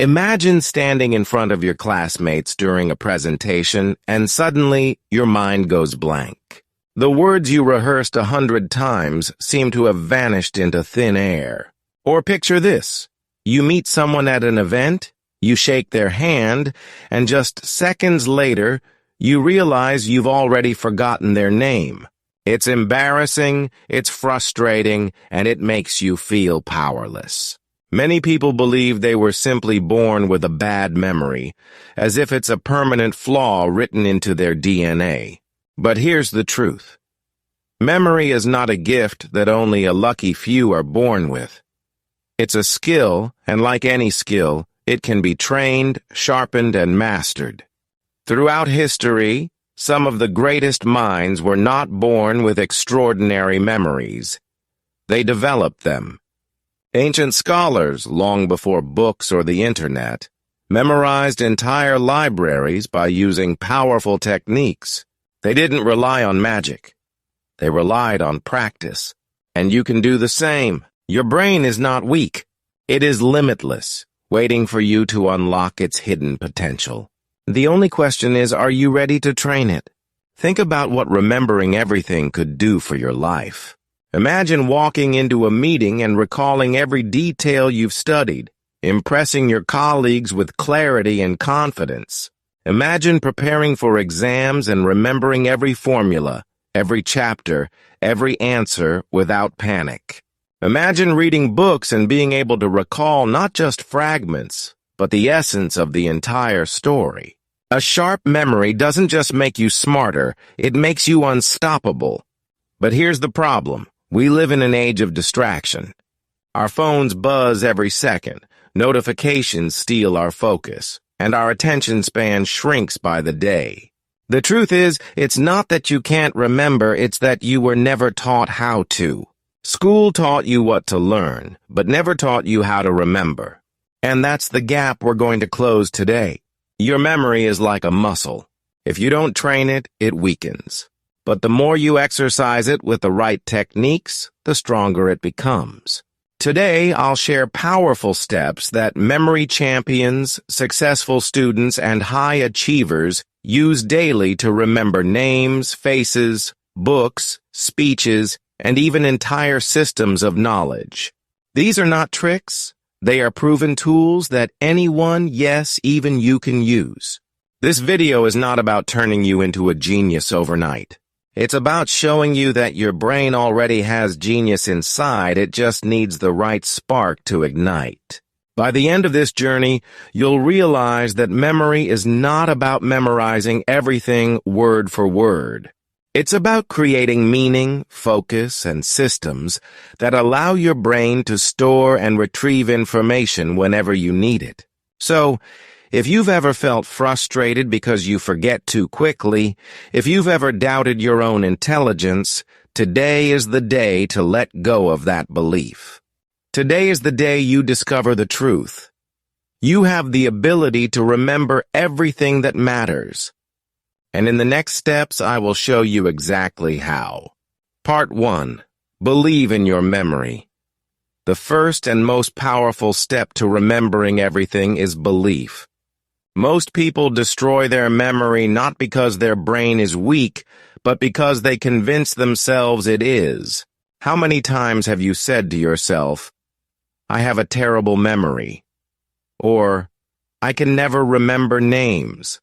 Imagine standing in front of your classmates during a presentation and suddenly your mind goes blank. The words you rehearsed 100 times seem to have vanished into thin air. Or picture this. You meet someone at an event, you shake their hand, and just seconds later, you realize you've already forgotten their name. It's embarrassing, it's frustrating, and it makes you feel powerless. Many people believe they were simply born with a bad memory, as if it's a permanent flaw written into their DNA. But here's the truth. Memory is not a gift that only a lucky few are born with. It's a skill, and like any skill, it can be trained, sharpened, and mastered. Throughout history, some of the greatest minds were not born with extraordinary memories. They developed them. Ancient scholars, long before books or the internet, memorized entire libraries by using powerful techniques. They didn't rely on magic. They relied on practice. And you can do the same. Your brain is not weak. It is limitless, waiting for you to unlock its hidden potential. The only question is, are you ready to train it? Think about what remembering everything could do for your life. Imagine walking into a meeting and recalling every detail you've studied, impressing your colleagues with clarity and confidence. Imagine preparing for exams and remembering every formula, every chapter, every answer without panic. Imagine reading books and being able to recall not just fragments, but the essence of the entire story. A sharp memory doesn't just make you smarter, it makes you unstoppable. But here's the problem. We live in an age of distraction. Our phones buzz every second, notifications steal our focus, and our attention span shrinks by the day. The truth is, it's not that you can't remember, it's that you were never taught how to. School taught you what to learn, but never taught you how to remember. And that's the gap we're going to close today. Your memory is like a muscle. If you don't train it, it weakens. But the more you exercise it with the right techniques, the stronger it becomes. Today, I'll share powerful steps that memory champions, successful students, and high achievers use daily to remember names, faces, books, speeches, and even entire systems of knowledge. These are not tricks. They are proven tools that anyone, yes, even you can use. This video is not about turning you into a genius overnight. It's about showing you that your brain already has genius inside, it just needs the right spark to ignite. By the end of this journey, you'll realize that memory is not about memorizing everything word for word. It's about creating meaning, focus, and systems that allow your brain to store and retrieve information whenever you need it. So, if you've ever felt frustrated because you forget too quickly, if you've ever doubted your own intelligence, today is the day to let go of that belief. Today is the day you discover the truth. You have the ability to remember everything that matters. And in the next steps, I will show you exactly how. Part 1. Believe in your memory. The first and most powerful step to remembering everything is belief. Most people destroy their memory not because their brain is weak, but because they convince themselves it is. How many times have you said to yourself, "I have a terrible memory," or "I can never remember names"?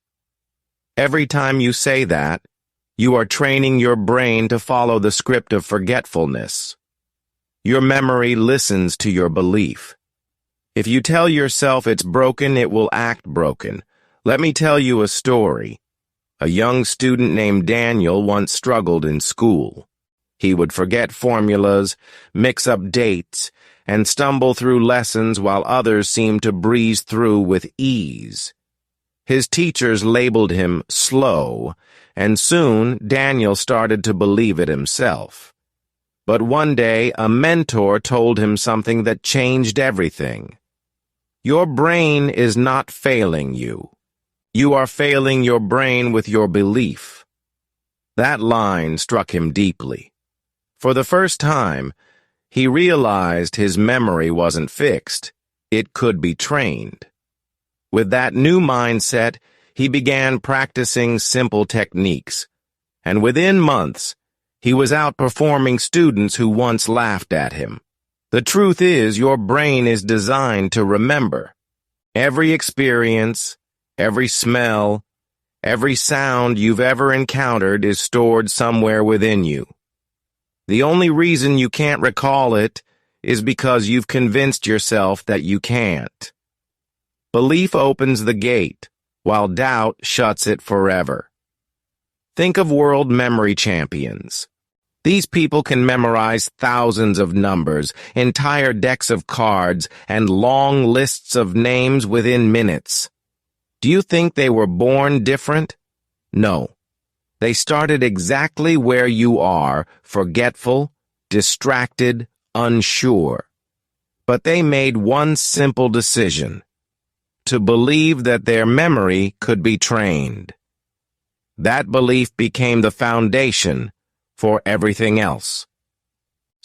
Every time you say that, you are training your brain to follow the script of forgetfulness. Your memory listens to your belief. If you tell yourself it's broken, it will act broken. Let me tell you a story. A young student named Daniel once struggled in school. He would forget formulas, mix up dates, and stumble through lessons while others seemed to breeze through with ease. His teachers labeled him slow, and soon Daniel started to believe it himself. But one day, a mentor told him something that changed everything. Your brain is not failing you. You are failing your brain with your belief. That line struck him deeply. For the first time, he realized his memory wasn't fixed. It could be trained. With that new mindset, he began practicing simple techniques, and within months, he was outperforming students who once laughed at him. The truth is, your brain is designed to remember. Every experience, every smell, every sound you've ever encountered is stored somewhere within you. The only reason you can't recall it is because you've convinced yourself that you can't. Belief opens the gate, while doubt shuts it forever. Think of world memory champions. These people can memorize thousands of numbers, entire decks of cards, and long lists of names within minutes. Do you think they were born different? No. They started exactly where you are, forgetful, distracted, unsure. But they made one simple decision: to believe that their memory could be trained. That belief became the foundation for everything else.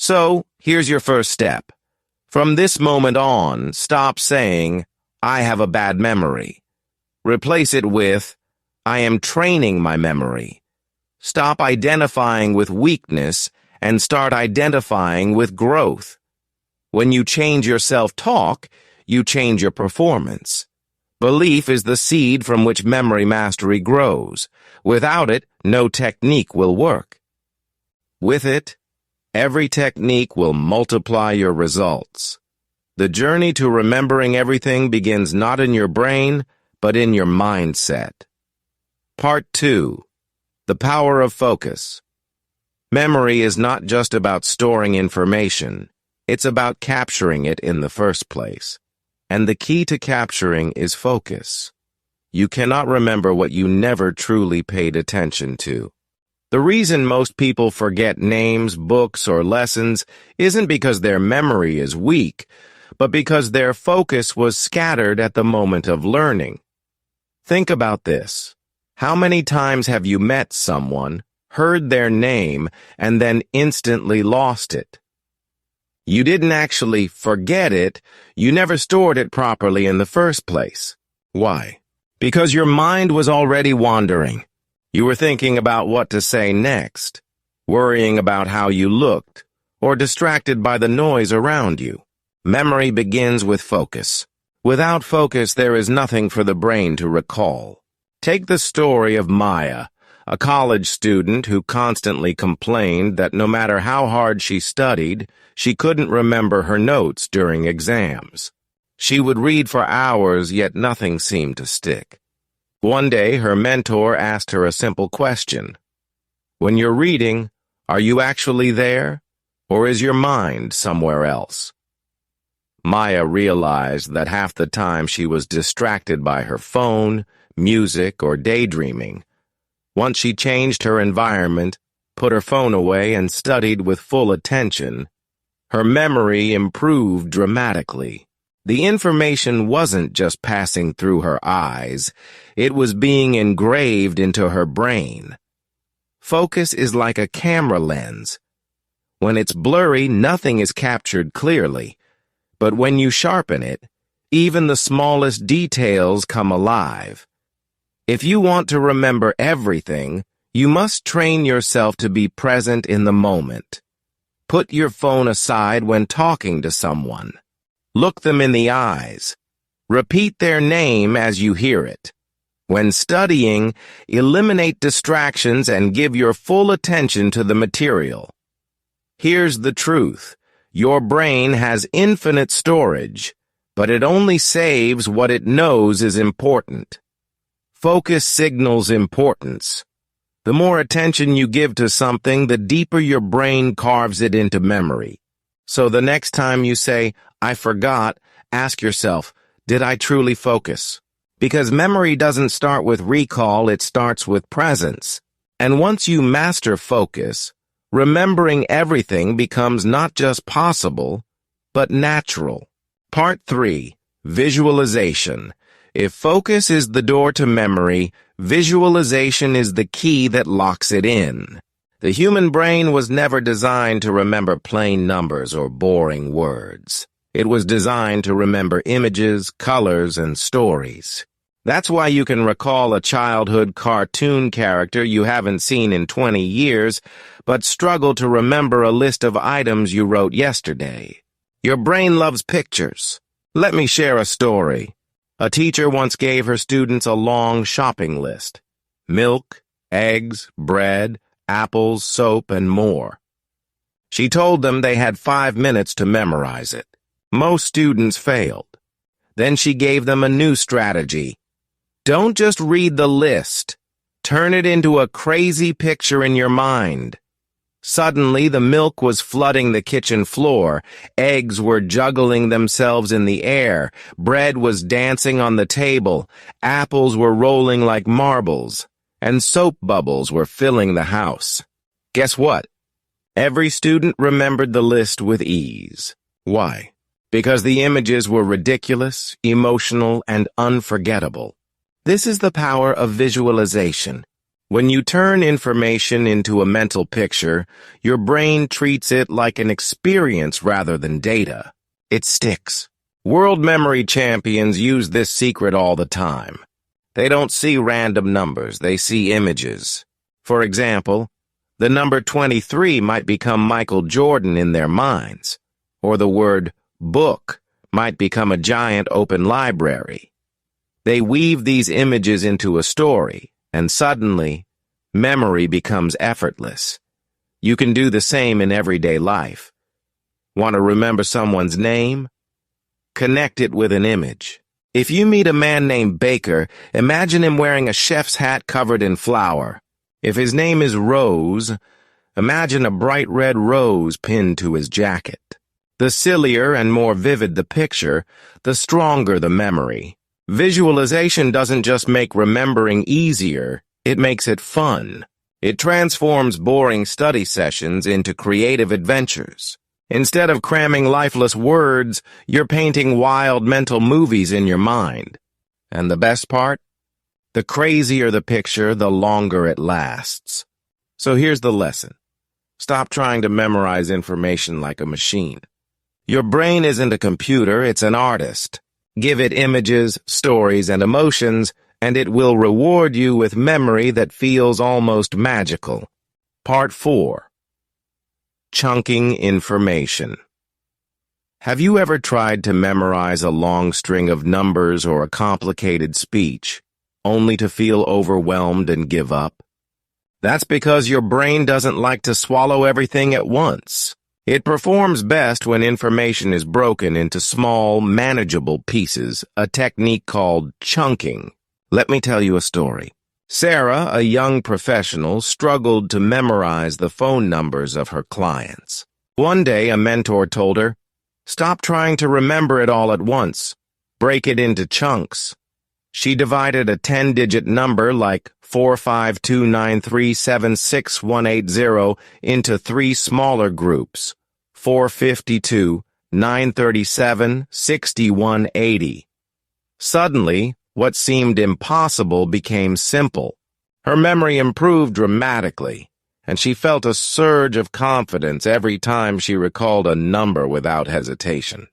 So, here's your first step. From this moment on, stop saying, "I have a bad memory." Replace it with, "I am training my memory." Stop identifying with weakness and start identifying with growth. When you change your self-talk, you change your performance. Belief is the seed from which memory mastery grows. Without it, no technique will work. With it, every technique will multiply your results. The journey to remembering everything begins not in your brain, but in your mindset. Part 2. The power of focus. Memory is not just about storing information. It's about capturing it in the first place. And the key to capturing is focus. You cannot remember what you never truly paid attention to. The reason most people forget names, books, or lessons isn't because their memory is weak, but because their focus was scattered at the moment of learning. Think about this. How many times have you met someone, heard their name, and then instantly lost it? You didn't actually forget it, you never stored it properly in the first place. Why? Because your mind was already wandering. You were thinking about what to say next, worrying about how you looked, or distracted by the noise around you. Memory begins with focus. Without focus, there is nothing for the brain to recall. Take the story of Maya, a college student who constantly complained that no matter how hard she studied, she couldn't remember her notes during exams. She would read for hours, yet nothing seemed to stick. One day, her mentor asked her a simple question. When you're reading, are you actually there, or is your mind somewhere else? Maya realized that half the time she was distracted by her phone, music, or daydreaming. Once she changed her environment, put her phone away, and studied with full attention, her memory improved dramatically. The information wasn't just passing through her eyes, it was being engraved into her brain. Focus is like a camera lens. When it's blurry, nothing is captured clearly. But when you sharpen it, even the smallest details come alive. If you want to remember everything, you must train yourself to be present in the moment. Put your phone aside when talking to someone. Look them in the eyes. Repeat their name as you hear it. When studying, eliminate distractions and give your full attention to the material. Here's the truth. Your brain has infinite storage, but it only saves what it knows is important. Focus signals importance. The more attention you give to something, the deeper your brain carves it into memory. So the next time you say, "I forgot," ask yourself, did I truly focus? Because memory doesn't start with recall, it starts with presence. And once you master focus, remembering everything becomes not just possible, but natural. Part 3. Visualization. If focus is the door to memory, visualization is the key that locks it in. The human brain was never designed to remember plain numbers or boring words. It was designed to remember images, colors, and stories. That's why you can recall a childhood cartoon character you haven't seen in 20 years, but struggle to remember a list of items you wrote yesterday. Your brain loves pictures. Let me share a story. A teacher once gave her students a long shopping list. Milk, eggs, bread, apples, soap, and more. She told them they had 5 minutes to memorize it. Most students failed. Then she gave them a new strategy. Don't just read the list. Turn it into a crazy picture in your mind. Suddenly, the milk was flooding the kitchen floor, eggs were juggling themselves in the air, bread was dancing on the table, apples were rolling like marbles, and soap bubbles were filling the house. Guess what? Every student remembered the list with ease. Why? Because the images were ridiculous, emotional, and unforgettable. This is the power of visualization. When you turn information into a mental picture, your brain treats it like an experience rather than data. It sticks. World memory champions use this secret all the time. They don't see random numbers, they see images. For example, the number 23 might become Michael Jordan in their minds, or the word book might become a giant open library. They weave these images into a story, and suddenly, memory becomes effortless. You can do the same in everyday life. Want to remember someone's name? Connect it with an image. If you meet a man named Baker, imagine him wearing a chef's hat covered in flour. If his name is Rose, imagine a bright red rose pinned to his jacket. The sillier and more vivid the picture, the stronger the memory. Visualization doesn't just make remembering easier, it makes it fun. It transforms boring study sessions into creative adventures. Instead of cramming lifeless words, you're painting wild mental movies in your mind. And the best part? The crazier the picture, the longer it lasts. So here's the lesson. Stop trying to memorize information like a machine. Your brain isn't a computer, it's an artist. Give it images, stories, and emotions, and it will reward you with memory that feels almost magical. Part 4. Chunking information. Have you ever tried to memorize a long string of numbers or a complicated speech, only to feel overwhelmed and give up? That's because your brain doesn't like to swallow everything at once. It performs best when information is broken into small, manageable pieces, a technique called chunking. Let me tell you a story. Sarah, a young professional, struggled to memorize the phone numbers of her clients. One day, a mentor told her, "Stop trying to remember it all at once. Break it into chunks." She divided a 10-digit number like 45293766180 into 3 smaller groups, 452, 937, 6180. Suddenly, what seemed impossible became simple. Her memory improved dramatically, and she felt a surge of confidence every time she recalled a number without hesitation.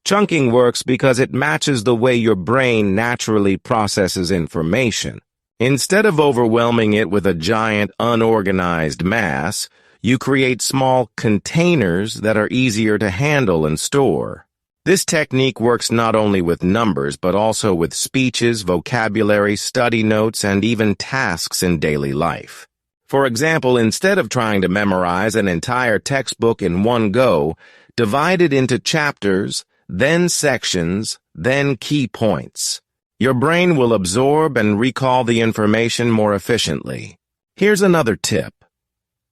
Chunking works because it matches the way your brain naturally processes information. Instead of overwhelming it with a giant, unorganized mass, you create small containers that are easier to handle and store. This technique works not only with numbers, but also with speeches, vocabulary, study notes, and even tasks in daily life. For example, instead of trying to memorize an entire textbook in one go, divide it into chapters, then sections, then key points. Your brain will absorb and recall the information more efficiently. Here's another tip.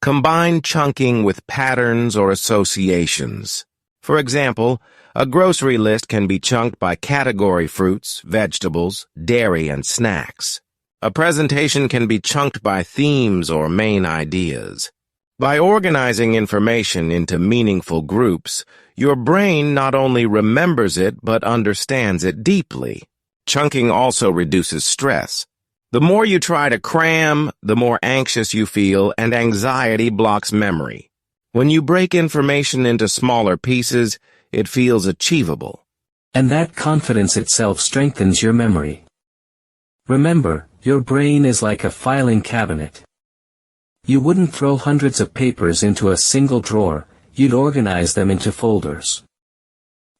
Combine chunking with patterns or associations. For example, a grocery list can be chunked by category: fruits, vegetables, dairy, and snacks. A presentation can be chunked by themes or main ideas. By organizing information into meaningful groups, your brain not only remembers it but understands it deeply. Chunking also reduces stress. The more you try to cram, the more anxious you feel, and anxiety blocks memory. When you break information into smaller pieces, It feels achievable. And that confidence itself strengthens your memory. Remember, your brain is like a filing cabinet. You wouldn't throw hundreds of papers into a single drawer, you'd organize them into folders.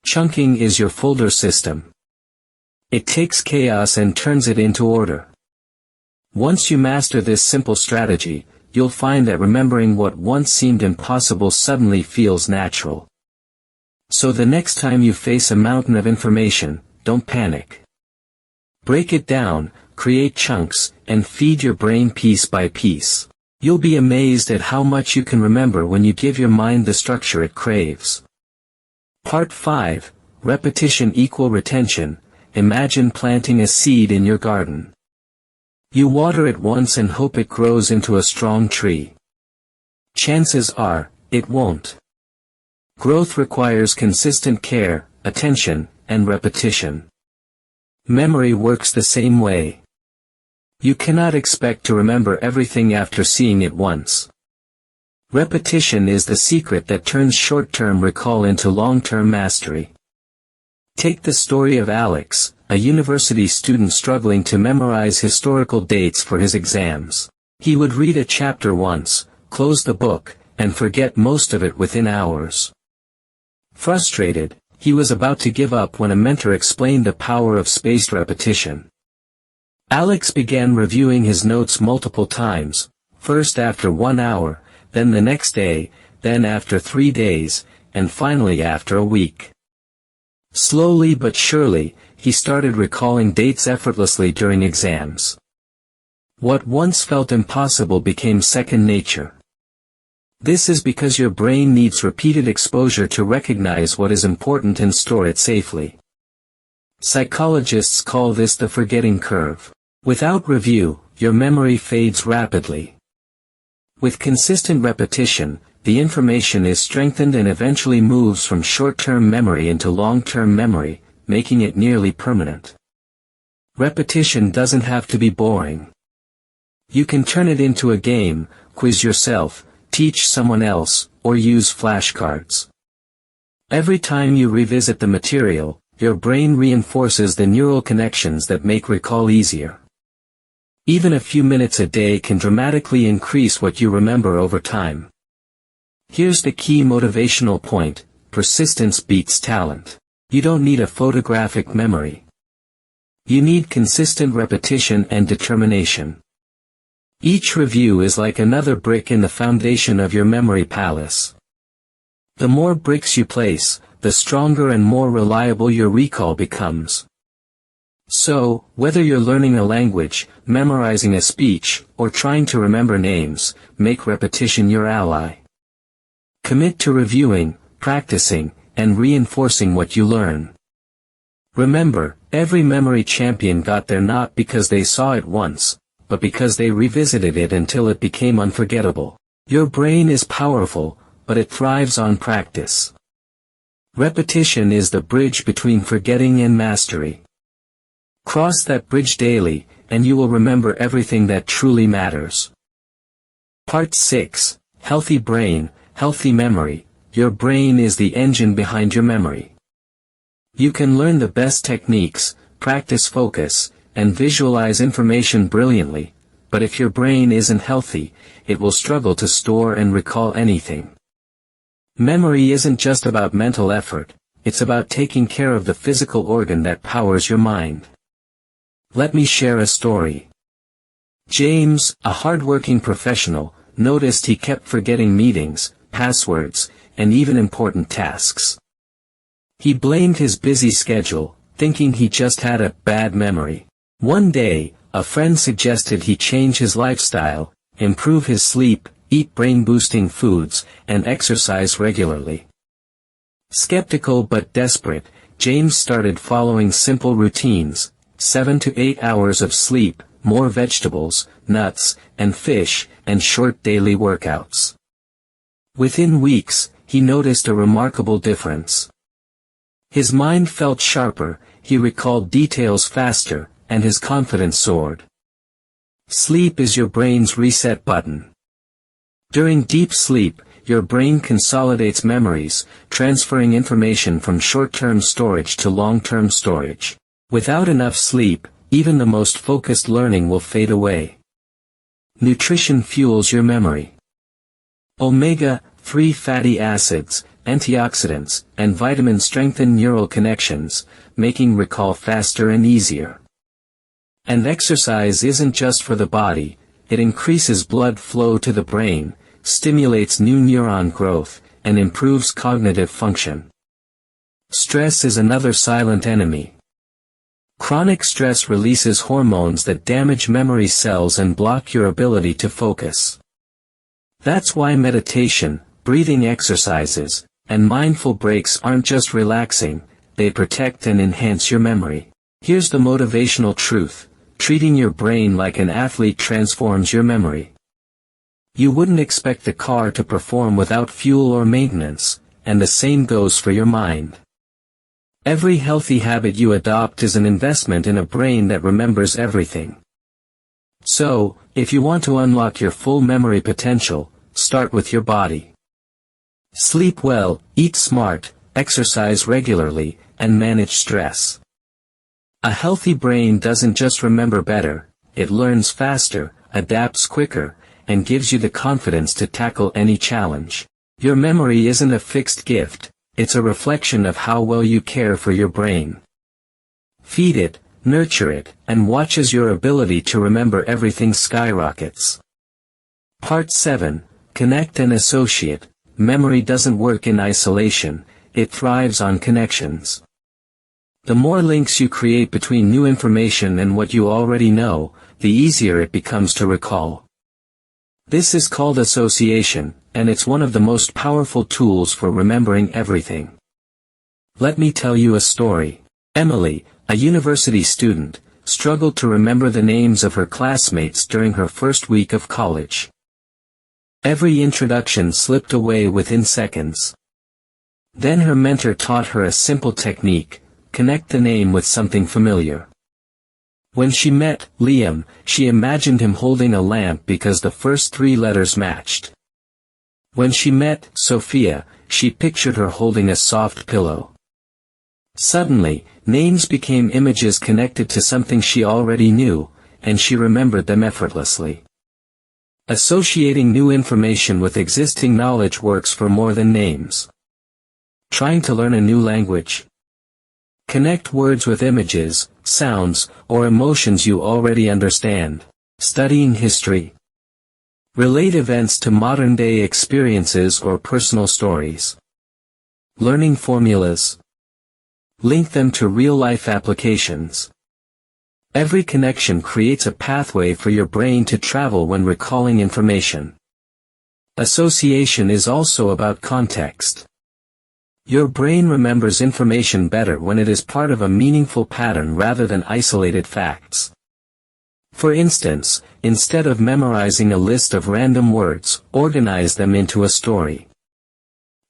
Chunking is your folder system. It takes chaos and turns it into order. Once you master this simple strategy, you'll find that remembering what once seemed impossible suddenly feels natural. So the next time you face a mountain of information, don't panic. Break it down, create chunks, and feed your brain piece by piece. You'll be amazed at how much you can remember when you give your mind the structure it craves. Part 5, Repetition equal retention. Imagine planting a seed in your garden. You water it once and hope it grows into a strong tree. Chances are, it won't. Growth requires consistent care, attention, and repetition. Memory works the same way. You cannot expect to remember everything after seeing it once. Repetition is the secret that turns short-term recall into long-term mastery. Take the story of Alex, a university student struggling to memorize historical dates for his exams. He would read a chapter once, close the book, and forget most of it within hours. Frustrated, he was about to give up when a mentor explained the power of spaced repetition. Alex began reviewing his notes multiple times, first after 1 hour, then the next day, then after 3 days, and finally after a week. Slowly but surely, he started recalling dates effortlessly during exams. What once felt impossible became second nature. This is because your brain needs repeated exposure to recognize what is important and store it safely. Psychologists call this the forgetting curve. Without review, your memory fades rapidly. With consistent repetition, the information is strengthened and eventually moves from short-term memory into long-term memory, making it nearly permanent. Repetition doesn't have to be boring. You can turn it into a game, quiz yourself, teach someone else, or use flashcards. Every time you revisit the material, your brain reinforces the neural connections that make recall easier. Even a few minutes a day can dramatically increase what you remember over time. Here's the key motivational point: persistence beats talent. You don't need a photographic memory. You need consistent repetition and determination. Each review is like another brick in the foundation of your memory palace. The more bricks you place, the stronger and more reliable your recall becomes. So, whether you're learning a language, memorizing a speech, or trying to remember names, make repetition your ally. Commit to reviewing, practicing, and reinforcing what you learn. Remember, every memory champion got there not because they saw it once, but because they revisited it until it became unforgettable. Your brain is powerful, but it thrives on practice. Repetition is the bridge between forgetting and mastery. Cross that bridge daily, and you will remember everything that truly matters. Part 6, Healthy Brain, Healthy Memory. Your brain is the engine behind your memory. You can learn the best techniques, practice focus, and visualize information brilliantly, but if your brain isn't healthy, it will struggle to store and recall anything. Memory isn't just about mental effort, it's about taking care of the physical organ that powers your mind. Let me share a story. James, a hard-working professional, noticed he kept forgetting meetings, passwords, and even important tasks. He blamed his busy schedule, thinking he just had a bad memory. One day, a friend suggested he change his lifestyle, improve his sleep, eat brain-boosting foods, and exercise regularly. Skeptical but desperate, James started following simple routines: 7 to 8 hours of sleep, more vegetables, nuts, and fish, and short daily workouts. Within weeks, he noticed a remarkable difference. His mind felt sharper, he recalled details faster, and his confidence soared. Sleep is your brain's reset button. During deep sleep, your brain consolidates memories, transferring information from short-term storage to long-term storage. Without enough sleep, even the most focused learning will fade away. Nutrition fuels your memory. Omega-3 fatty acids, antioxidants, and vitamins strengthen neural connections, making recall faster and easier. And exercise isn't just for the body, it increases blood flow to the brain, stimulates new neuron growth, and improves cognitive function. Stress is another silent enemy. Chronic stress releases hormones that damage memory cells and block your ability to focus. That's why meditation, breathing exercises, and mindful breaks aren't just relaxing, they protect and enhance your memory. Here's the motivational truth: treating your brain like an athlete transforms your memory. You wouldn't expect the car to perform without fuel or maintenance, and the same goes for your mind. Every healthy habit you adopt is an investment in a brain that remembers everything. So, if you want to unlock your full memory potential, start with your body. Sleep well, eat smart, exercise regularly, and manage stress. A healthy brain doesn't just remember better, it learns faster, adapts quicker, and gives you the confidence to tackle any challenge. Your memory isn't a fixed gift, it's a reflection of how well you care for your brain. Feed it, nurture it, and watch as your ability to remember everything skyrockets. Part 7. Connect and associate. Memory doesn't work in isolation, it thrives on connections. The more links you create between new information and what you already know, the easier it becomes to recall. This is called association, and it's one of the most powerful tools for remembering everything. Let me tell you a story. Emily, a university student, struggled to remember the names of her classmates during her first week of college. Every introduction slipped away within seconds. Then her mentor taught her a simple technique: connect the name with something familiar. When she met Liam, she imagined him holding a lamp because the first 3 letters matched. When she met Sophia, she pictured her holding a soft pillow. Suddenly, names became images connected to something she already knew, and she remembered them effortlessly. Associating new information with existing knowledge works for more than names. Trying to learn a new language? Connect words with images, sounds, or emotions you already understand. Studying history? Relate events to modern-day experiences or personal stories. Learning formulas? Link them to real-life applications. Every connection creates a pathway for your brain to travel when recalling information. Association is also about context. Your brain remembers information better when it is part of a meaningful pattern rather than isolated facts. For instance, instead of memorizing a list of random words, organize them into a story.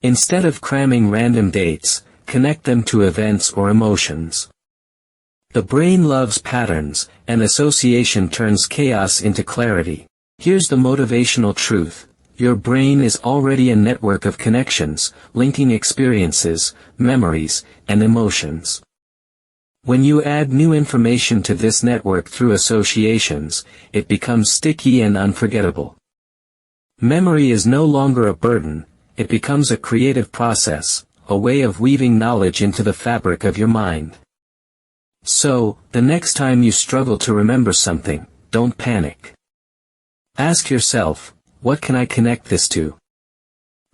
Instead of cramming random dates, connect them to events or emotions. The brain loves patterns, and association turns chaos into clarity. Here's the motivational truth: your brain is already a network of connections, linking experiences, memories, and emotions. When you add new information to this network through associations, it becomes sticky and unforgettable. Memory is no longer a burden, it becomes a creative process, a way of weaving knowledge into the fabric of your mind. So, the next time you struggle to remember something, don't panic. Ask yourself, what can I connect this to?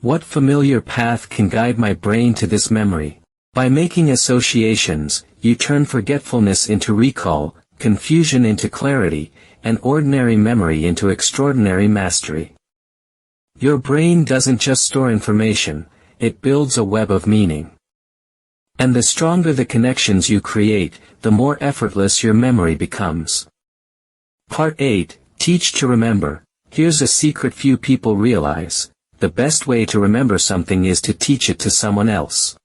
What familiar path can guide my brain to this memory? By making associations, you turn forgetfulness into recall, confusion into clarity, and ordinary memory into extraordinary mastery. Your brain doesn't just store information, it builds a web of meaning. And the stronger the connections you create, the more effortless your memory becomes. Part 8. Teach to remember. Here's a secret few people realize: the best way to remember something is to teach it to someone else.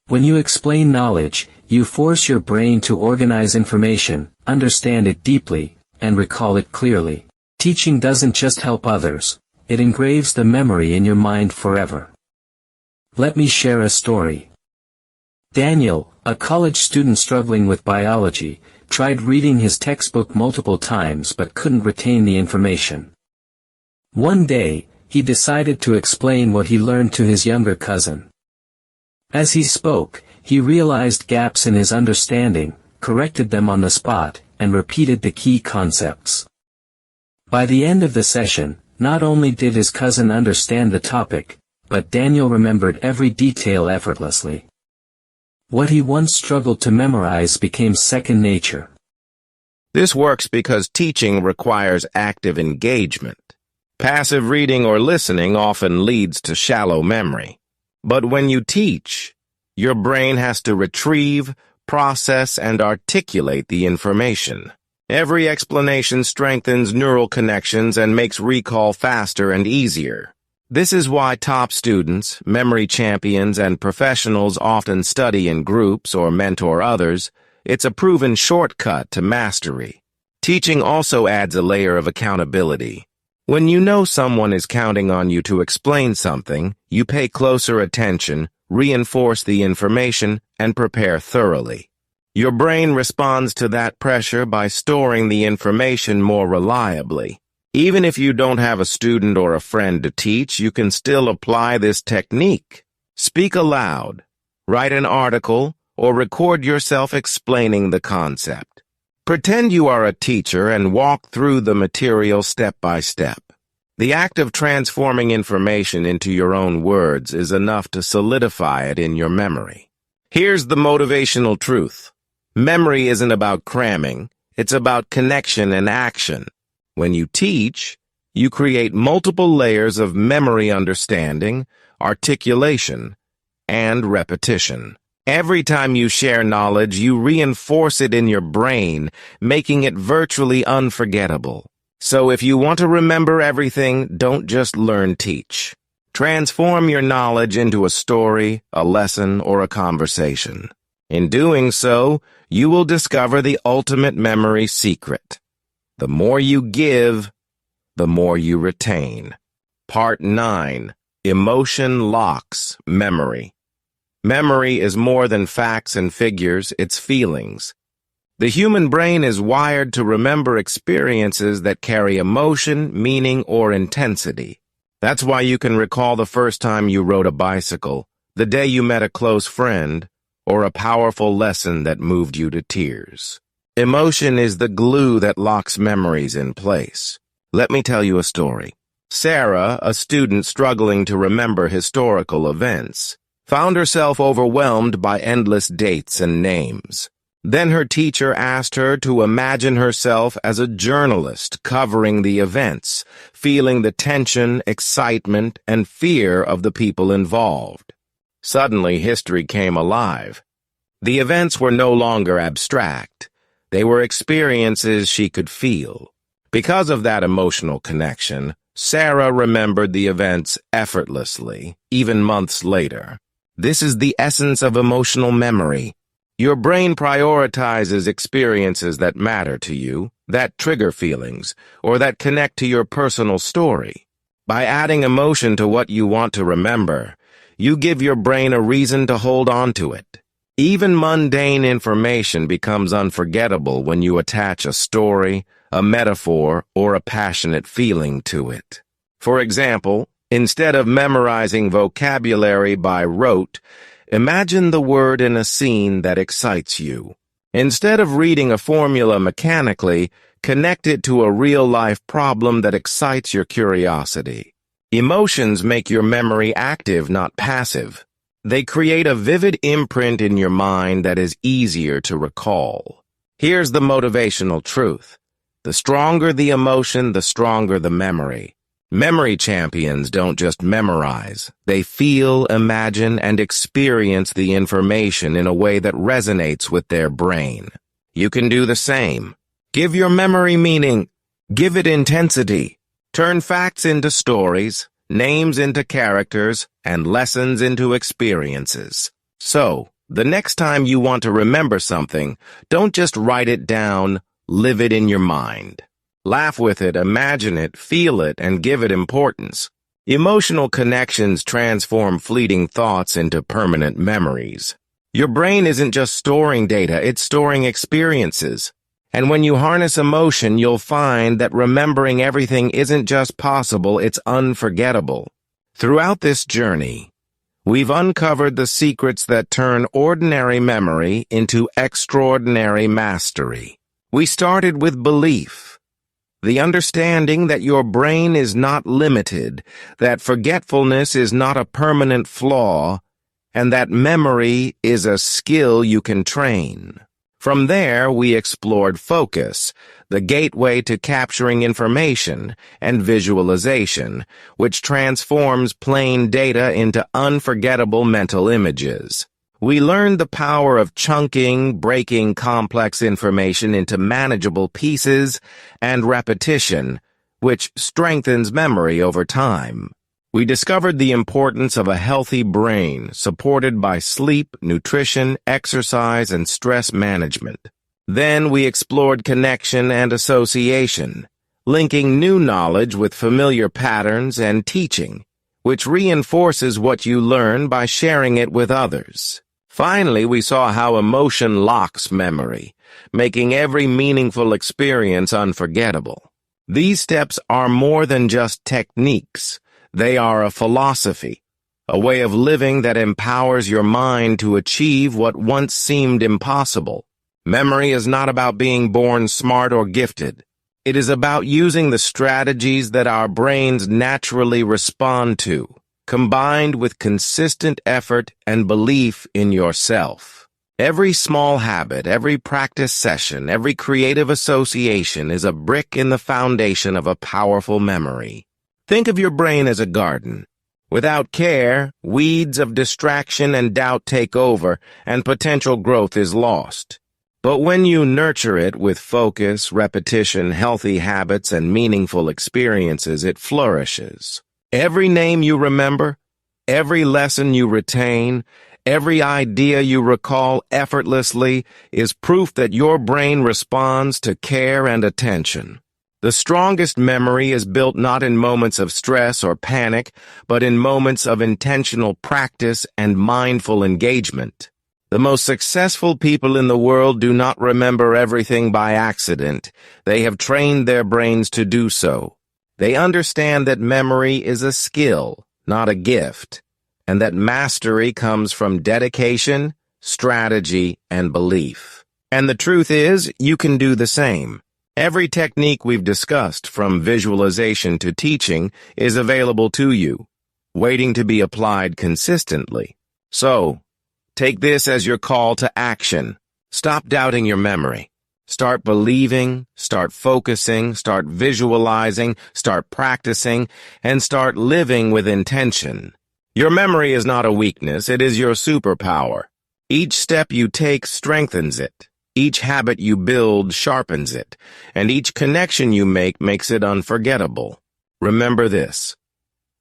When you explain knowledge, you force your brain to organize information, understand it deeply, and recall it clearly. Teaching doesn't just help others, it engraves the memory in your mind forever. Let me share a story. Daniel, a college student struggling with biology, tried reading his textbook multiple times but couldn't retain the information. One day, he decided to explain what he learned to his younger cousin. As he spoke, he realized gaps in his understanding, corrected them on the spot, and repeated the key concepts. By the end of the session, not only did his cousin understand the topic, but Daniel remembered every detail effortlessly. What he once struggled to memorize became second nature. This works because teaching requires active engagement. Passive reading or listening often leads to shallow memory. But when you teach, your brain has to retrieve, process, and articulate the information. Every explanation strengthens neural connections and makes recall faster and easier. This is why top students, memory champions, and professionals often study in groups or mentor others. It's a proven shortcut to mastery. Teaching also adds a layer of accountability. When you know someone is counting on you to explain something, you pay closer attention, reinforce the information, and prepare thoroughly. Your brain responds to that pressure by storing the information more reliably. Even if you don't have a student or a friend to teach, you can still apply this technique. Speak aloud, write an article, or record yourself explaining the concept. Pretend you are a teacher and walk through the material step by step. The act of transforming information into your own words is enough to solidify it in your memory. Here's the motivational truth. Memory isn't about cramming, it's about connection and action. When you teach, you create multiple layers of memory understanding, articulation, and repetition. Every time you share knowledge, you reinforce it in your brain, making it virtually unforgettable. So if you want to remember everything, don't just learn, teach. Transform your knowledge into a story, a lesson, or a conversation. In doing so, you will discover the ultimate memory secret. The more you give, the more you retain. Part 9. Emotion locks memory. Memory is more than facts and figures, it's feelings. The human brain is wired to remember experiences that carry emotion, meaning, or intensity. That's why you can recall the first time you rode a bicycle, the day you met a close friend, or a powerful lesson that moved you to tears. Emotion is the glue that locks memories in place. Let me tell you a story. Sarah, a student struggling to remember historical events, found herself overwhelmed by endless dates and names. Then her teacher asked her to imagine herself as a journalist covering the events, feeling the tension, excitement, and fear of the people involved. Suddenly, history came alive. The events were no longer abstract. They were experiences she could feel. Because of that emotional connection, Sarah remembered the events effortlessly, even months later. This is the essence of emotional memory. Your brain prioritizes experiences that matter to you, that trigger feelings, or that connect to your personal story. By adding emotion to what you want to remember, you give your brain a reason to hold on to it. Even mundane information becomes unforgettable when you attach a story, a metaphor, or a passionate feeling to it. For example, instead of memorizing vocabulary by rote, imagine the word in a scene that excites you. Instead of reading a formula mechanically, connect it to a real-life problem that excites your curiosity. Emotions make your memory active, not passive. They create a vivid imprint in your mind that is easier to recall. Here's the motivational truth. The stronger the emotion, the stronger the memory. Memory champions don't just memorize. They feel, imagine, and experience the information in a way that resonates with their brain. You can do the same. Give your memory meaning. Give it intensity. Turn facts into stories, names into characters, and lessons into experiences. So, the next time you want to remember something, don't just write it down, live it in your mind. Laugh with it, imagine it, feel it, and give it importance. Emotional connections transform fleeting thoughts into permanent memories. Your brain isn't just storing data, it's storing experiences. And when you harness emotion, you'll find that remembering everything isn't just possible, it's unforgettable. Throughout this journey, we've uncovered the secrets that turn ordinary memory into extraordinary mastery. We started with belief, the understanding that your brain is not limited, that forgetfulness is not a permanent flaw, and that memory is a skill you can train. From there, we explored focus, the gateway to capturing information, and visualization, which transforms plain data into unforgettable mental images. We learned the power of chunking, breaking complex information into manageable pieces, and repetition, which strengthens memory over time. We discovered the importance of a healthy brain, supported by sleep, nutrition, exercise, and stress management. Then we explored connection and association, linking new knowledge with familiar patterns and teaching, which reinforces what you learn by sharing it with others. Finally, we saw how emotion locks memory, making every meaningful experience unforgettable. These steps are more than just techniques. They are a philosophy, a way of living that empowers your mind to achieve what once seemed impossible. Memory is not about being born smart or gifted. It is about using the strategies that our brains naturally respond to, combined with consistent effort and belief in yourself. Every small habit, every practice session, every creative association is a brick in the foundation of a powerful memory. Think of your brain as a garden. Without care, weeds of distraction and doubt take over, and potential growth is lost. But when you nurture it with focus, repetition, healthy habits, and meaningful experiences, it flourishes. Every name you remember, every lesson you retain, every idea you recall effortlessly is proof that your brain responds to care and attention. The strongest memory is built not in moments of stress or panic, but in moments of intentional practice and mindful engagement. The most successful people in the world do not remember everything by accident. They have trained their brains to do so. They understand that memory is a skill, not a gift, and that mastery comes from dedication, strategy, and belief. And the truth is, you can do the same. Every technique we've discussed, from visualization to teaching, is available to you, waiting to be applied consistently. So, take this as your call to action. Stop doubting your memory. Start believing, start focusing, start visualizing, start practicing, and start living with intention. Your memory is not a weakness, it is your superpower. Each step you take strengthens it. Each habit you build sharpens it, and each connection you make makes it unforgettable. Remember this: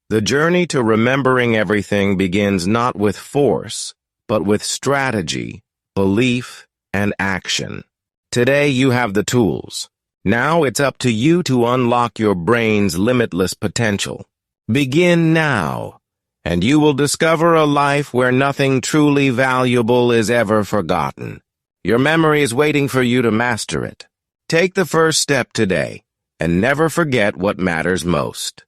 the journey to remembering everything begins not with force, but with strategy, belief, and action. Today you have the tools. Now it's up to you to unlock your brain's limitless potential. Begin now, and you will discover a life where nothing truly valuable is ever forgotten. Your memory is waiting for you to master it. Take the first step today, and never forget what matters most.